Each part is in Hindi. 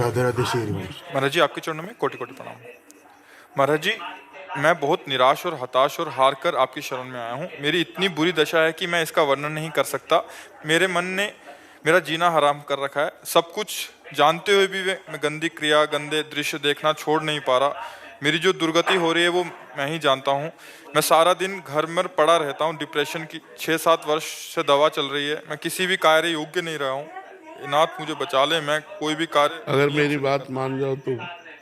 राधे राधे श्री वंश। महाराज जी, आपके चरणों में कोटि कोटि प्रणाम। महाराज जी, मैं बहुत निराश और हताश और हार कर आपकी शरण में आया हूँ। मेरी इतनी बुरी दशा है कि मैं इसका वर्णन नहीं कर सकता। मेरे मन ने मेरा जीना हराम कर रखा है। सब कुछ जानते हुए भी मैं गंदी क्रिया, गंदे दृश्य देखना छोड़ नहीं पा रहा। मेरी जो दुर्गति हो रही है वो मैं ही जानता हूँ। मैं सारा दिन घर में पड़ा रहता हूँ। डिप्रेशन की 6-7 वर्ष से दवा चल रही है। मैं किसी भी कार्य योग्य नहीं रहा हूँ। नाथ मुझे बचा ले, मैं कोई भी कार्य अगर नियम मेरी से नहीं बात कर मान जाओ तो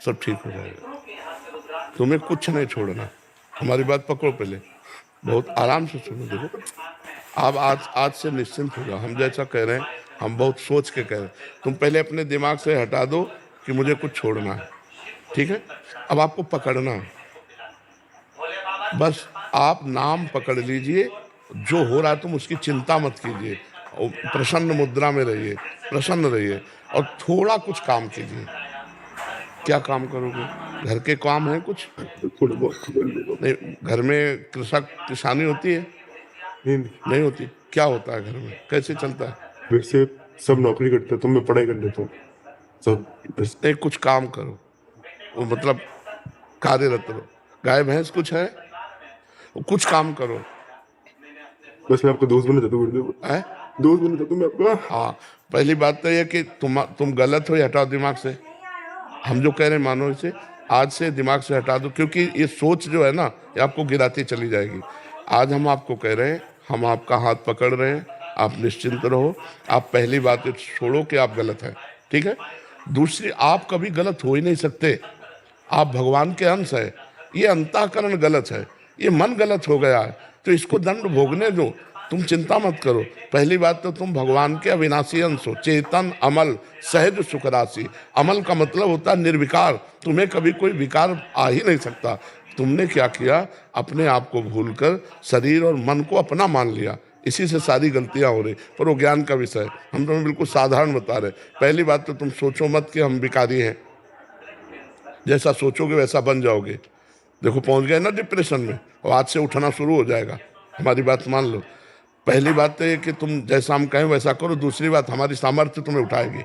सब ठीक हो जाएगा। तुम्हें कुछ नहीं छोड़ना। हमारी बात पकड़ो, पहले बहुत आराम से सुनो। देखो, आप आज आज से निश्चिंत हो जाओ। हम जैसा कह रहे हैं, हम बहुत सोच के कह रहे हैं। तुम पहले अपने दिमाग से हटा दो कि मुझे कुछ छोड़ना है, ठीक है? अब आपको पकड़ना है, बस आप नाम पकड़ लीजिए। जो हो रहा है तुम उसकी चिंता मत कीजिए। और प्रसन्न मुद्रा में रहिए, प्रसन्न रहिए और थोड़ा कुछ काम कीजिए। क्या काम करोगे? घर के काम है कुछ? थोड़ा बहुत नहीं, घर में कृषक किसानी होती है? नहीं, नहीं होती। क्या होता है घर में? कैसे चलता है? वैसे सब नौकरी करते हैं तो मैं पढ़ाई कर लेता हूँ सब बस। एक कुछ काम करो, वो मतलब कार्यरत रहो। गाय भैंस कुछ है? वो कुछ काम करो। बस मैं आपका दोस्त बनना चाहता हूँ गुरुदेव। है? दोस्त बनना चाहता हूँ मैं आपका। हाँ, पहली बात तो ये कि तुम गलत हो, ये हटाओ दिमाग से। हम जो कह रहे हैं मानो इसे, आज से दिमाग से हटा दो, क्योंकि ये सोच जो है ना, ये आपको गिराती चली जाएगी। आज हम आपको कह रहे हैं, हम आपका हाथ पकड़ रहे हैं, आप निश्चिंत रहो। आप पहली बात छोड़ो कि आप गलत हैं, ठीक है? दूसरी, आप कभी गलत हो ही नहीं सकते। आप भगवान के अंश है। ये अंतःकरण गलत है, ये मन गलत हो गया है, तो इसको दंड भोगने दो। तुम चिंता मत करो। पहली बात तो तुम भगवान के अविनाशी अंश हो, चेतन, अमल, सहज सुख राशि। अमल का मतलब होता है निर्विकार। तुम्हें कभी कोई विकार आ ही नहीं सकता। तुमने क्या किया? अपने आप को भूलकर शरीर और मन को अपना मान लिया। इसी से सारी गलतियां हो रही। पर वो ज्ञान का विषय है, हम तुम्हें बिल्कुल साधारण बता रहे। पहली बात तो तुम सोचो मत कि हम विकारी हैं। जैसा सोचोगे वैसा बन जाओगे। देखो, पहुंच गए ना डिप्रेशन में, और आज से उठना शुरू हो जाएगा। हमारी बात मान लो। पहली बात तो ये कि तुम जैसा हम कहें वैसा करो। दूसरी बात, हमारी सामर्थ्य तुम्हें उठाएगी।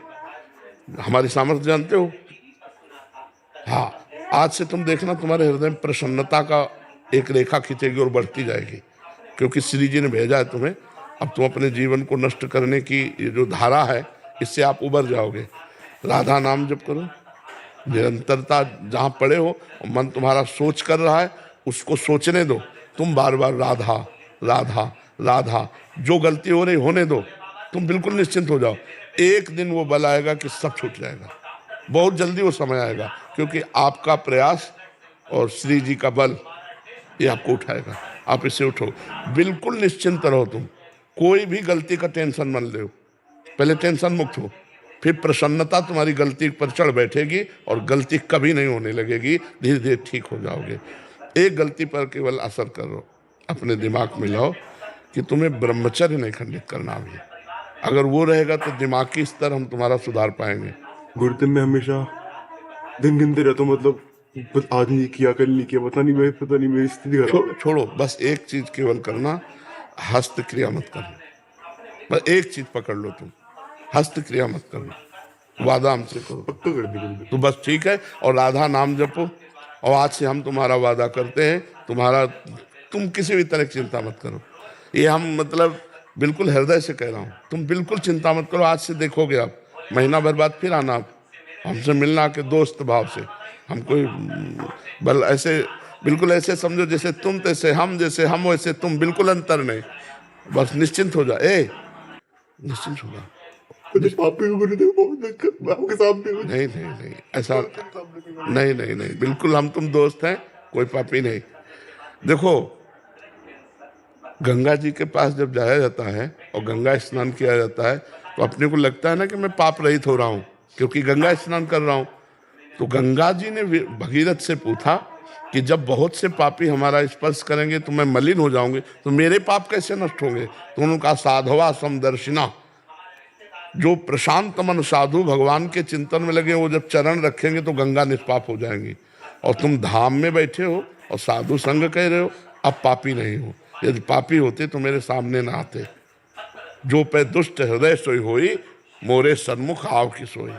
हमारी सामर्थ्य जानते हो? हाँ, आज से तुम देखना, तुम्हारे हृदय में प्रसन्नता का एक रेखा खींचेगी और बढ़ती जाएगी, क्योंकि श्री जी ने भेजा है तुम्हें। अब तुम अपने जीवन को नष्ट करने की ये जो धारा है, इससे आप उबर जाओगे। राधा नाम जप करो, निरंतरता। जहाँ पड़े हो, मन तुम्हारा सोच कर रहा है, उसको सोचने दो। तुम बार बार राधा राधा राधा, जो गलती हो रही होने दो। तुम बिल्कुल निश्चिंत हो जाओ। एक दिन वो बल आएगा कि सब छूट जाएगा। बहुत जल्दी वो समय आएगा, क्योंकि आपका प्रयास और श्री जी का बल ये आपको उठाएगा। आप इससे उठो, बिल्कुल निश्चिंत रहो। तुम कोई भी गलती का टेंशन मत लो। पहले टेंशन मुक्त हो, फिर प्रसन्नता तुम्हारी गलती पर चढ़ बैठेगी और गलती कभी नहीं होने लगेगी। धीरे धीरे ठीक हो जाओगे। एक गलती पर केवल असर करो, अपने दिमाग में लाओ कि तुम्हें ब्रह्मचर्य नहीं खंडित करना भी। अगर वो रहेगा तो दिमागी स्तर हम तुम्हारा सुधार पाएंगे। गुरुदेव मैं हमेशा दिन गिनते रहता हूँ, मतलब बस आज नहीं किया, कल नहीं किया, पता नहीं मेरी स्थिति खराब। छोड़ो, बस एक चीज केवल करना, हस्त क्रिया मत करना। बस एक चीज पकड़ लो, तुम हस्त क्रिया मत करना। वादा हमसे करो पक्का कर दी गुरुदेव। तो बस ठीक है। और राधा नाम जपो। और आज से हम तुम्हारा वादा करते हैं, तुम किसी भी तरह की चिंता मत करो। ये हम मतलब बिल्कुल हृदय से कह रहा हूँ। तुम बिल्कुल चिंता मत करो। आज से देखोगे आप, महीना भर बाद फिर आना आप हमसे मिलना के दोस्त भाव से। हम कोई बल ऐसे, बिल्कुल ऐसे समझो जैसे तुम तैसे हम, जैसे हम वैसे तुम, बिल्कुल अंतर नहीं। बस निश्चिंत हो जा। निश्चिंत हो जा। मुझे पापी को गुरुदेव बहुत दिक्कत, आपके सामने हूँ। नहीं नहीं नहीं, ऐसा नहीं नहीं नहीं, बिल्कुल हम तुम दोस्त हैं, कोई पापी नहीं। देखो, गंगा जी के पास जब जाया जाता है और गंगा स्नान किया जाता है, तो अपने को लगता है ना कि मैं पाप रहित हो रहा हूँ, क्योंकि गंगा स्नान कर रहा हूँ। तो गंगा जी ने भगीरथ से पूछा कि जब बहुत से पापी हमारा स्पर्श करेंगे तो मैं मलिन हो जाऊंगी, तो मेरे पाप कैसे नष्ट होंगे? तो उन्होंने कहा, साधवा समदर्शिना। जो प्रशांत मन साधु भगवान के चिंतन में लगे, वो जब चरण रखेंगे तो गंगा निष्पाप हो जाएंगी। और तुम धाम में बैठे हो और साधु संग कह रहे हो, अब पापी नहीं हो। यदि पापी होते तो मेरे सामने ना आते। जो पे दुष्ट हृदय सोई होई, मोरे सन्मुख आव की सोई।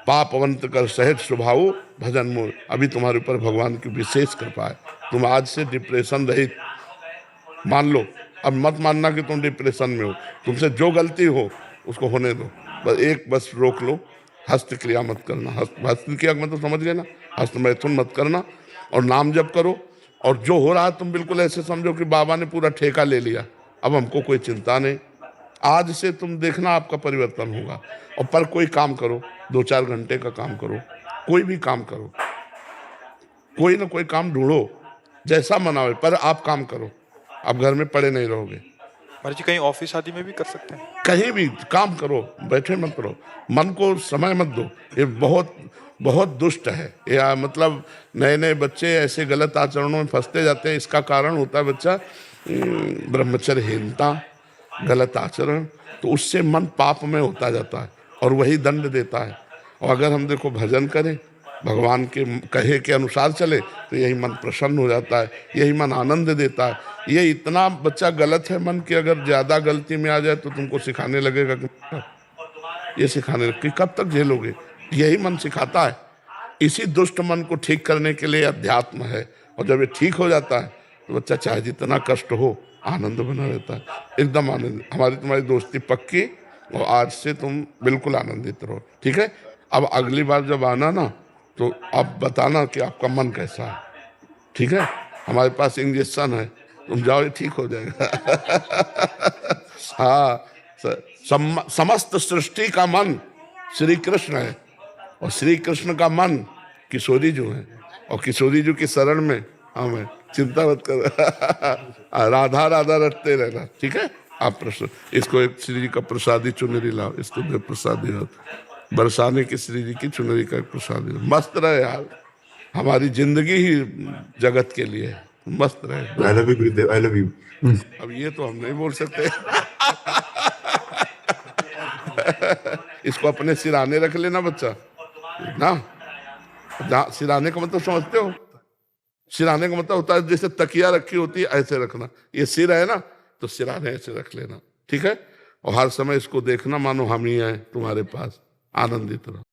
पापवंत कर सहज स्वभाव भजन मोर। अभी तुम्हारे ऊपर भगवान की विशेष कृपा है, तुम आज से डिप्रेशन रहित मान लो। अब मत मानना कि तुम डिप्रेशन में हो, तुमसे जो गलती हो उसको होने दो, बस रोक लो, हस्त क्रिया मत करना। हस्त क्रिया मतलब समझ गए ना, हस्त मैथुन मत करना, और नाम जप करो। और जो हो रहा है तुम बिल्कुल ऐसे समझो कि बाबा ने पूरा ठेका ले लिया, अब हमको कोई चिंता नहीं। आज से तुम देखना आपका परिवर्तन होगा। और पर कोई काम करो, 2-4 घंटे का काम करो, कोई भी काम करो, कोई ना कोई काम ढूंढो, जैसा मना हो, पर आप काम करो, आप घर में पड़े नहीं रहोगे। महाराज जी कहीं ऑफिस आदि में भी कर सकते हैं? कहीं भी काम करो, बैठे मत रहो, मन को समय मत दो। ये बहुत बहुत दुष्ट है। या मतलब नए नए बच्चे ऐसे गलत आचरणों में फंसते जाते हैं। इसका कारण होता है बच्चा ब्रह्मचर्यहीनता, गलत आचरण, तो उससे मन पाप में होता जाता है और वही दंड देता है। और अगर हम देखो भजन करें, भगवान के कहे के अनुसार चले, तो यही मन प्रसन्न हो जाता है, यही मन आनंद देता है। ये इतना बच्चा गलत है मन कि अगर ज्यादा गलती में आ जाए तो तुमको सिखाने लगेगा कि ये सिखाने कि कब तक झेलोगे। यही मन सिखाता है। इसी दुष्ट मन को ठीक करने के लिए अध्यात्म है। और जब ये ठीक हो जाता है तो बच्चा चाहे जितना कष्ट हो आनंद बना रहता है, एकदम आनंद। हमारी तुम्हारी दोस्ती पक्की, और आज से तुम बिल्कुल आनंदित रहो, ठीक है। अब अगली बार जब आना ना, तो आप बताना कि आपका मन कैसा है, ठीक है। हमारे पास इंजेक्शन है, तुम जाओ, ये ठीक हो जाएगा। हाँ, समस्त सृष्टि का मन श्री कृष्ण है, और श्री कृष्ण का मन किशोरी जो है, और किशोरी जो की शरण में हमें चिंता मत कर। राधा राधा रटते रहना, ठीक है। आप प्रश्न इसको एक श्री जी का प्रसादी चुनरी लाओ, इसको दे प्रसादी बरसाने की श्री जी की चुनरी का प्रसादी। मस्त रहे यार, हमारी जिंदगी ही जगत के लिए है, मस्त रहे। I love you Gurudev, I love you. अब ये तो हम नहीं बोल सकते। इसको अपने सिराने रख लेना बच्चा ना। सिराने का मतलब समझते हो? सिराने का मतलब होता है जैसे तकिया रखी होती है, ऐसे रखना। ये सिर है ना, तो सिराने ऐसे रख लेना, ठीक है। और हर समय इसको देखना मानो हम ही हैं तुम्हारे पास, आनंदित रहो।